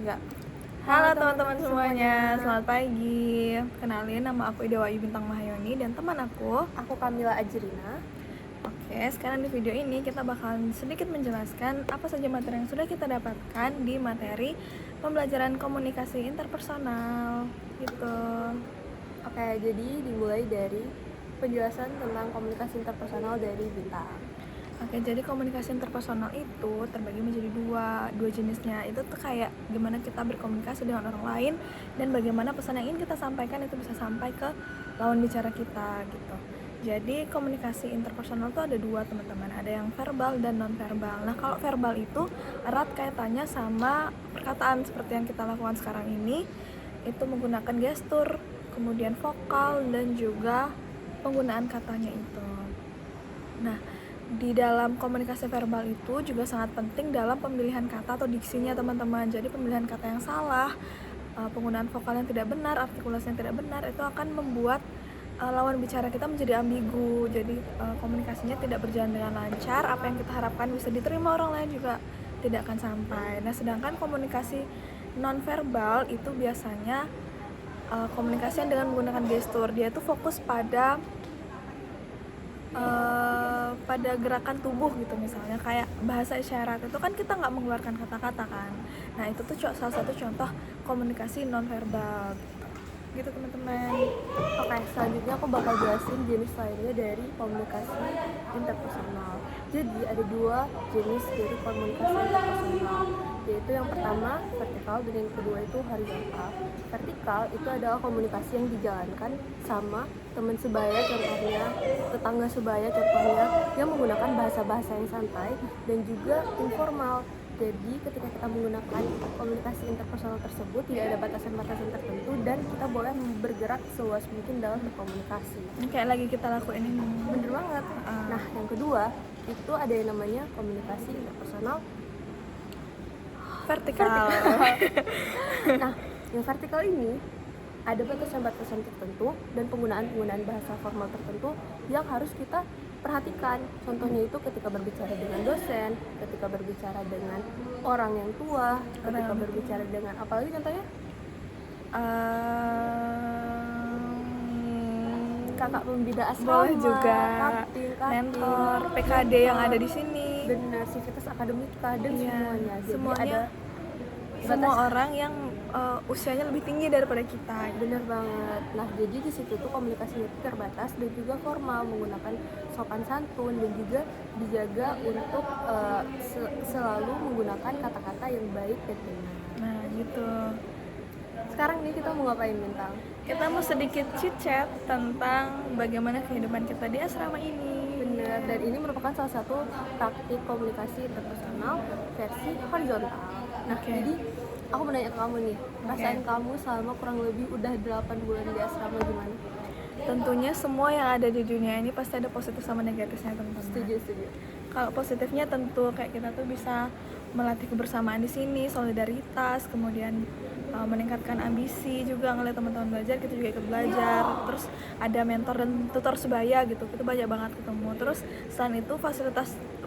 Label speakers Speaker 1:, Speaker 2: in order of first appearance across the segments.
Speaker 1: Enggak. Halo teman-teman semuanya, selamat pagi. Kenalin, nama aku Ida Wahyu Bintang Mahayoni dan teman aku
Speaker 2: Kamila Ajrina.
Speaker 1: Oke, sekarang di video ini kita bakalan sedikit menjelaskan apa saja materi yang sudah kita dapatkan di materi pembelajaran komunikasi interpersonal gitu.
Speaker 2: Oke, jadi dimulai dari penjelasan tentang komunikasi interpersonal dari Bintang.
Speaker 1: Oke, jadi komunikasi interpersonal itu terbagi menjadi dua jenisnya. Itu tuh kayak gimana kita berkomunikasi dengan orang lain dan bagaimana pesan yang ingin kita sampaikan itu bisa sampai ke lawan bicara kita gitu. Jadi komunikasi interpersonal itu ada dua, teman-teman. Ada yang verbal dan non verbal. Nah, kalau verbal itu erat kaitannya sama perkataan seperti yang kita lakukan sekarang ini. Itu menggunakan gestur, kemudian vokal dan juga penggunaan katanya itu. Nah, di dalam komunikasi verbal itu juga sangat penting dalam pemilihan kata atau diksinya, teman-teman. Jadi pemilihan kata yang salah, penggunaan vokal yang tidak benar, artikulasi yang tidak benar itu akan membuat lawan bicara kita menjadi ambigu. Jadi komunikasinya tidak berjalan dengan lancar. Apa yang kita harapkan bisa diterima orang lain juga tidak akan sampai. Nah, sedangkan komunikasi nonverbal itu biasanya komunikasi yang dengan menggunakan gestur. Dia itu fokus pada gerakan tubuh gitu, misalnya kayak bahasa isyarat itu kan kita nggak mengeluarkan kata-kata kan. Nah, itu tuh salah satu contoh komunikasi nonverbal gitu teman-teman.
Speaker 2: Oke, selanjutnya aku bakal jelasin jenis lainnya dari komunikasi interpersonal. Jadi ada dua jenis dari komunikasi interpersonal, yaitu yang pertama vertikal dan yang kedua itu horizontal. Vertikal itu adalah komunikasi yang dijalankan sama teman sebaya contohnya, tetangga sebaya contohnya, yang menggunakan bahasa-bahasa yang santai dan juga informal. Jadi ketika kita menggunakan komunikasi interpersonal tersebut tidak ada batasan-batasan tertentu dan kita boleh bergerak seluas mungkin dalam berkomunikasi.
Speaker 1: Kayak lagi kita lakuin ini.
Speaker 2: Bener banget. Nah, yang kedua itu ada yang namanya komunikasi interpersonal
Speaker 1: vertikal.
Speaker 2: Nah, yang vertikal ini ada batasan-batasan tertentu dan penggunaan bahasa formal tertentu yang harus kita perhatikan. Contohnya itu ketika berbicara dengan dosen, ketika berbicara dengan orang yang tua, ketika berbicara dengan apalagi contohnya kakak pembina asrama,
Speaker 1: boleh juga
Speaker 2: kapting,
Speaker 1: mentor, PKD yang ada di sini.
Speaker 2: Benar, Civitas Akademika dan semuanya. Jadi
Speaker 1: semuanya
Speaker 2: ada
Speaker 1: semua orang yang usianya lebih tinggi daripada kita.
Speaker 2: Bener banget. Nah, jadi di situ tuh komunikasinya itu terbatas dan juga formal, menggunakan sopan santun dan juga dijaga untuk selalu menggunakan kata-kata yang baik dan benar.
Speaker 1: Nah, gitu.
Speaker 2: Sekarang nih kita mau ngapain, Bintang?
Speaker 1: Kita mau sedikit chit-chat tentang bagaimana kehidupan kita di asrama ini.
Speaker 2: Bener, dan ini merupakan salah satu praktik komunikasi interpersonal versi horizontal. Nah, jadi aku mau nanya ke kamu nih, perasaan kamu selama kurang lebih udah 8 bulan di asrama gimana?
Speaker 1: Tentunya semua yang ada di dunia ini pasti ada positif sama negatifnya, teman-teman.
Speaker 2: Setuju.
Speaker 1: Kalau positifnya tentu kayak kita tuh bisa melatih kebersamaan di sini, solidaritas, kemudian meningkatkan ambisi juga, ngeliat teman-teman belajar kita juga ikut belajar. Terus ada mentor dan tutor sebaya gitu, kita banyak banget ketemu. Terus selain itu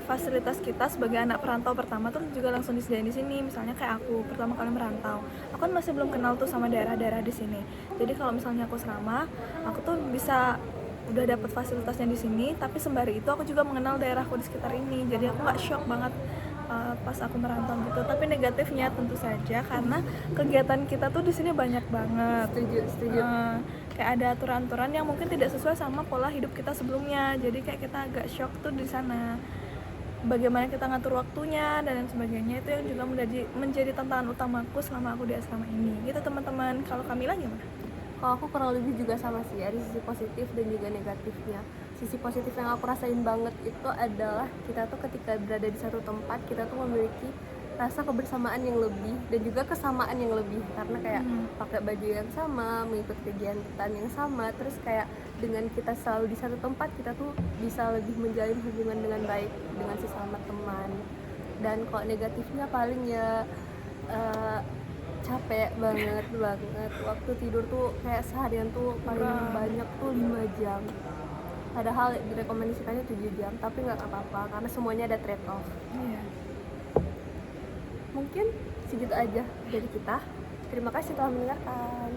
Speaker 1: fasilitas kita sebagai anak perantau pertama tuh juga langsung disediain di sini. Misalnya kayak aku pertama kali merantau, aku kan masih belum kenal tuh sama daerah-daerah di sini. Jadi kalau misalnya aku serama, aku tuh bisa udah dapat fasilitasnya di sini, tapi sembari itu aku juga mengenal daerahku di sekitar ini. Jadi aku nggak shock banget pas aku merantau gitu. Tapi negatifnya tentu saja karena kegiatan kita tuh di sini banyak banget.
Speaker 2: Setuju.
Speaker 1: Kayak ada aturan-aturan yang mungkin tidak sesuai sama pola hidup kita sebelumnya. Jadi kayak kita agak shock tuh di sana. Bagaimana kita ngatur waktunya dan lain sebagainya, itu yang juga menjadi tantangan utamaku selama aku di asrama ini. Gitu teman-teman. Kalau Kamila gimana?
Speaker 2: Kalau aku kurang lebih juga sama sih, ada sisi positif dan juga negatifnya. Sisi positif yang aku rasain banget itu adalah kita tuh ketika berada di satu tempat, kita tuh memiliki rasa kebersamaan yang lebih dan juga kesamaan yang lebih, karena kayak pakai baju yang sama, mengikuti kegiatan yang sama, terus kayak dengan kita selalu di satu tempat, kita tuh bisa lebih menjalin hubungan dengan baik dengan sesama teman. Dan kalau negatifnya paling ya capek banget waktu tidur tuh kayak seharian tuh paling banyak tuh 5 jam, padahal direkomendasikannya 7 jam, tapi nggak apa-apa karena semuanya ada trade off. Mungkin segitu aja dari kita. Terima kasih telah mendengarkan.